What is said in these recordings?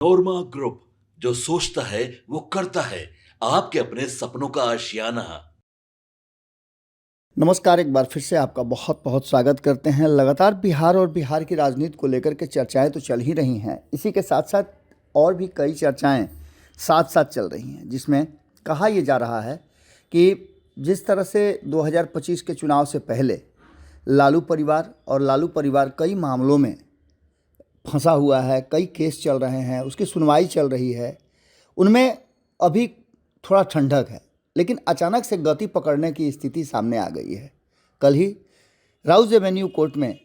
नोरमा group, जो सोचता है वो करता है। आपके अपने सपनों का आशियाना। नमस्कार, एक बार फिर से आपका बहुत बहुत स्वागत करते हैं। लगातार बिहार और बिहार की राजनीति को लेकर के चर्चाएं तो चल ही रही हैं, इसी के साथ साथ और भी कई चर्चाएं साथ साथ चल रही हैं, जिसमें कहा यह जा रहा है कि जिस तरह से 2025 के चुनाव से पहले लालू परिवार कई मामलों में फंसा हुआ है, कई केस चल रहे हैं, उसकी सुनवाई चल रही है, उनमें अभी थोड़ा ठंडक है, लेकिन अचानक से गति पकड़ने की स्थिति सामने आ गई है। कल ही राउज एवेन्यू कोर्ट में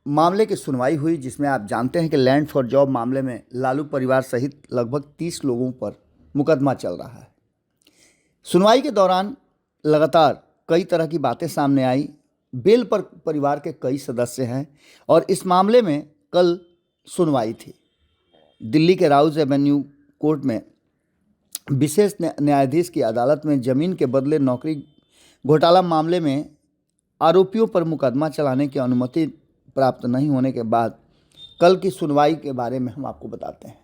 मामले की सुनवाई हुई, जिसमें आप जानते हैं कि लैंड फॉर जॉब मामले में लालू परिवार सहित लगभग 30 लोगों पर मुकदमा चल रहा है। सुनवाई के दौरान लगातार कई तरह की बातें सामने आई। बेल पर परिवार के कई सदस्य हैं और इस मामले में कल सुनवाई थी। दिल्ली के राउज एवेन्यू कोर्ट में विशेष न्यायाधीश की अदालत में जमीन के बदले नौकरी घोटाला मामले में आरोपियों पर मुकदमा चलाने की अनुमति प्राप्त नहीं होने के बाद कल की सुनवाई के बारे में हम आपको बताते हैं।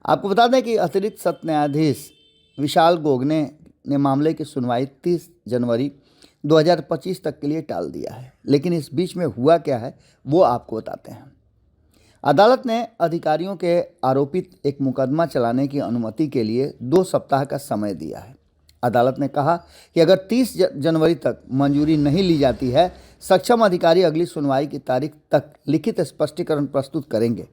आपको बता दें कि अतिरिक्त सत्र न्यायाधीश विशाल गोगने ने मामले की सुनवाई 30 जनवरी 2025 तक के लिए टाल दिया है, लेकिन इस बीच में हुआ क्या है वो आपको बताते हैं। अदालत ने अधिकारियों के आरोपित एक मुकदमा चलाने की अनुमति के लिए 2 सप्ताह का समय दिया है। अदालत ने कहा कि अगर 30 जनवरी तक मंजूरी नहीं ली जाती है, सक्षम अधिकारी अगली सुनवाई की तारीख तक लिखित स्पष्टीकरण प्रस्तुत करेंगे।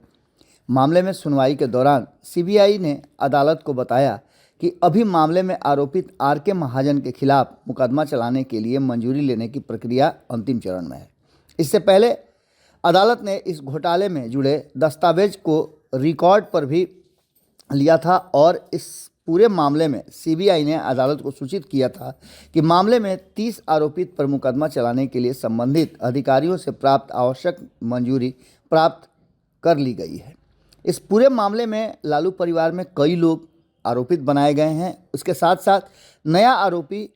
मामले में सुनवाई के दौरान सीबीआई ने अदालत को बताया कि अभी मामले में आरोपित आर.के. महाजन के खिलाफ मुकदमा चलाने के लिए मंजूरी लेने की प्रक्रिया अंतिम चरण में है। इससे पहले अदालत ने इस घोटाले में जुड़े दस्तावेज को रिकॉर्ड पर भी लिया था और इस पूरे मामले में सीबीआई ने अदालत को सूचित किया था कि मामले में 30 आरोपित पर मुकदमा चलाने के लिए संबंधित अधिकारियों से प्राप्त आवश्यक मंजूरी प्राप्त कर ली गई है। इस पूरे मामले में लालू परिवार में कई लोग आरोपित बनाए गए हैं। उसके साथ साथ नया आरोपी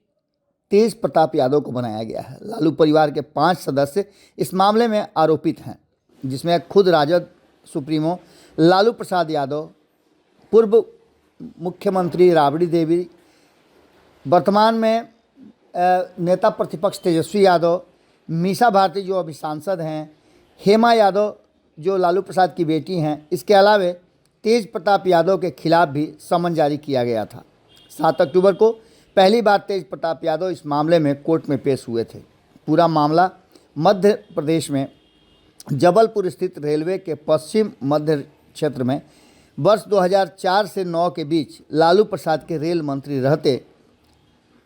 तेज प्रताप यादव को बनाया गया है। लालू परिवार के 5 सदस्य इस मामले में आरोपित हैं, जिसमें खुद राजद सुप्रीमो लालू प्रसाद यादव, पूर्व मुख्यमंत्री राबड़ी देवी, वर्तमान में नेता प्रतिपक्ष तेजस्वी यादव, मीसा भारती जो अभी सांसद हैं, हेमा यादव जो लालू प्रसाद की बेटी हैं। इसके अलावा तेज प्रताप यादव के खिलाफ भी समन जारी किया गया था। 7 अक्टूबर को पहली बार तेज प्रताप यादव इस मामले में कोर्ट में पेश हुए थे। पूरा मामला मध्य प्रदेश में जबलपुर स्थित रेलवे के पश्चिम मध्य क्षेत्र में वर्ष 2004 से 9 के बीच लालू प्रसाद के रेल मंत्री रहते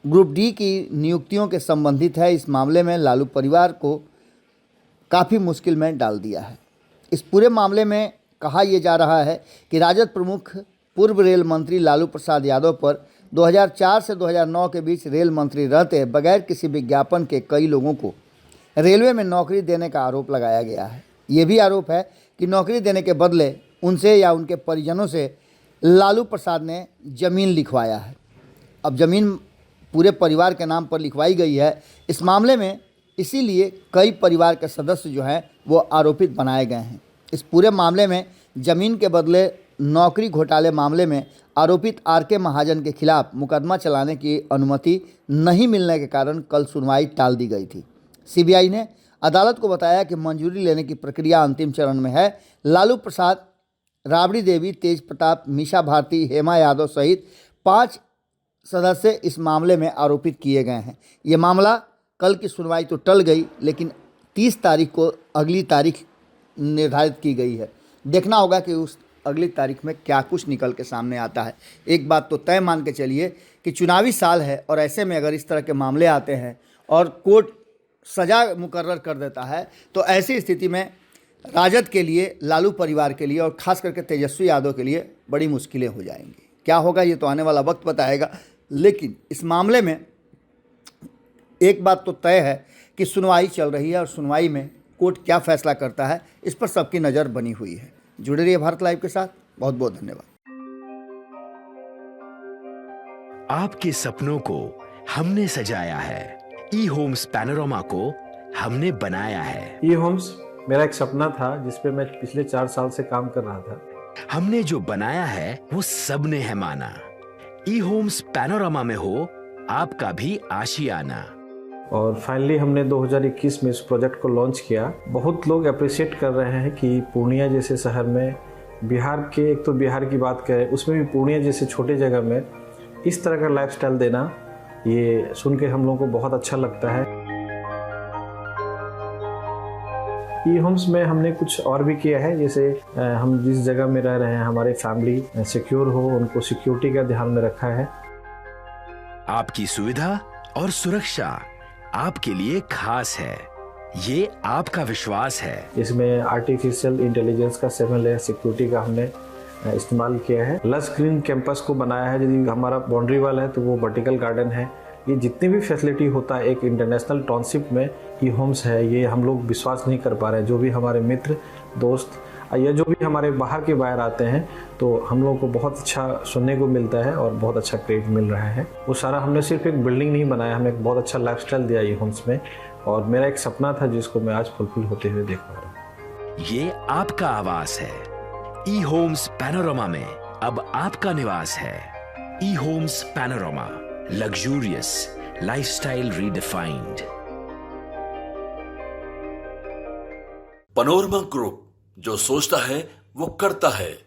ग्रुप डी की नियुक्तियों के संबंधित है। इस मामले में लालू परिवार को काफ़ी मुश्किल में डाल दिया है। इस पूरे मामले में कहा यह जा रहा है कि राजद प्रमुख पूर्व रेल मंत्री लालू प्रसाद यादव पर 2004 से 2009 के बीच रेल मंत्री रहते बगैर किसी विज्ञापन के कई लोगों को रेलवे में नौकरी देने का आरोप लगाया गया है। ये भी आरोप है कि नौकरी देने के बदले उनसे या उनके परिजनों से लालू प्रसाद ने ज़मीन लिखवाया है। अब ज़मीन पूरे परिवार के नाम पर लिखवाई गई है इस मामले में, इसीलिए कई परिवार के सदस्य जो हैं वो आरोपित बनाए गए हैं। इस पूरे मामले में ज़मीन के बदले नौकरी घोटाले मामले में आरोपित आर.के. महाजन के खिलाफ मुकदमा चलाने की अनुमति नहीं मिलने के कारण कल सुनवाई टाल दी गई थी। सीबीआई ने अदालत को बताया कि मंजूरी लेने की प्रक्रिया अंतिम चरण में है। लालू प्रसाद, राबड़ी देवी, तेज प्रताप, मीसा भारती, हेमा यादव सहित 5 सदस्य इस मामले में आरोपित किए गए हैं। ये मामला कल की सुनवाई तो टल गई, लेकिन 30 तारीख को अगली तारीख निर्धारित की गई है। देखना होगा कि उस अगली तारीख में क्या कुछ निकल के सामने आता है। एक बात तो तय मान के चलिए कि चुनावी साल है और ऐसे में अगर इस तरह के मामले आते हैं और कोर्ट सज़ा मुकर्रर कर देता है तो ऐसी स्थिति में राजद के लिए, लालू परिवार के लिए और ख़ास करके तेजस्वी यादव के लिए बड़ी मुश्किलें हो जाएंगी। क्या होगा ये तो आने वाला वक्त बताएगा, लेकिन इस मामले में एक बात तो तय है कि सुनवाई चल रही है और सुनवाई में कोर्ट क्या फैसला करता है इस पर सबकी नज़र बनी हुई है। जुड़े रहिए भारत लाइव के साथ। बहुत बहुत धन्यवाद। आपके सपनों को हमने सजाया है, ई होम्स पैनोरामा को हमने बनाया है। ई होम्स मेरा एक सपना था जिस पे मैं पिछले 4 साल से काम कर रहा था। हमने जो बनाया है वो सबने है माना। ई होम्स पैनोरामा में हो आपका भी आशियाना। और फाइनली हमने 2021 में इस प्रोजेक्ट को लॉन्च किया। बहुत लोग अप्रिशिएट कर रहे हैं कि पूर्णिया जैसे शहर में, बिहार के, एक तो बिहार की बात करें उसमें भी पूर्णिया जैसे छोटे जगह में इस तरह का लाइफस्टाइल देना, ये सुन के हम लोगों को बहुत अच्छा लगता है। ई होम्स में हमने कुछ और भी किया है, जैसे हम जिस जगह में रह रहे हैं हमारी फैमिली सिक्योर हो, उनको सिक्योरिटी का ध्यान में रखा है। आपकी सुविधा और सुरक्षा आपके लिए खास है, ये आपका विश्वास है। इसमें आर्टिफिशियल इंटेलिजेंस का 7 लेयर सिक्योरिटी का हमने इस्तेमाल किया है। लश ग्रीन कैंपस को बनाया है। यदि हमारा बाउंड्री वाल है तो वो वर्टिकल गार्डन है। ये जितनी भी फैसिलिटी होता है एक इंटरनेशनल टाउनशिप में, ई होम्स है, ये हम लोग विश्वास नहीं कर पा रहे हैं। जो भी हमारे मित्र दोस्त या जो भी हमारे बाहर के बाहर आते हैं तो हम लोगों को बहुत अच्छा सुनने को मिलता है और बहुत अच्छा क्रेडिट मिल रहा है। वो सारा हमने सिर्फ एक बिल्डिंग नहीं बनाया, हमें एक बहुत अच्छा लाइफस्टाइल दिया ई होम्स में, और मेरा एक सपना था जिसको मैं आज फुलफिल होते हुए देख पा रहा हूँ। ये आपका आवास है। ई होम्स पैनोरामा में अब आपका निवास है। E Homes Panorama, luxurious lifestyle redefined. Panorama Group, जो सोचता है वो करता है।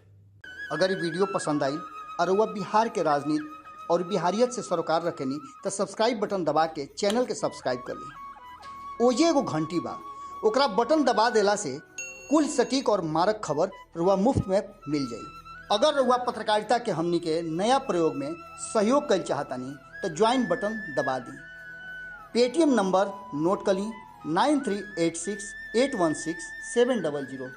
अगर ये वीडियो पसंद आई और वह बिहार के राजनीति और बिहारियत से सरोकार रखेनी तो सब्सक्राइब बटन दबा के चैनल के सब्सक्राइब कर ली। ओजे एगो घंटी बा, ओकरा बटन दबा देला से कुल सटीक और मारक खबर रुआ मुफ्त में मिल जाई। अगर रुआ पत्रकारिता के हमनी के नया प्रयोग में सहयोग कर चाहतानी तो ज्वाइन बटन दबा दी। पेटीएम नंबर नोट कर ली 9386816700।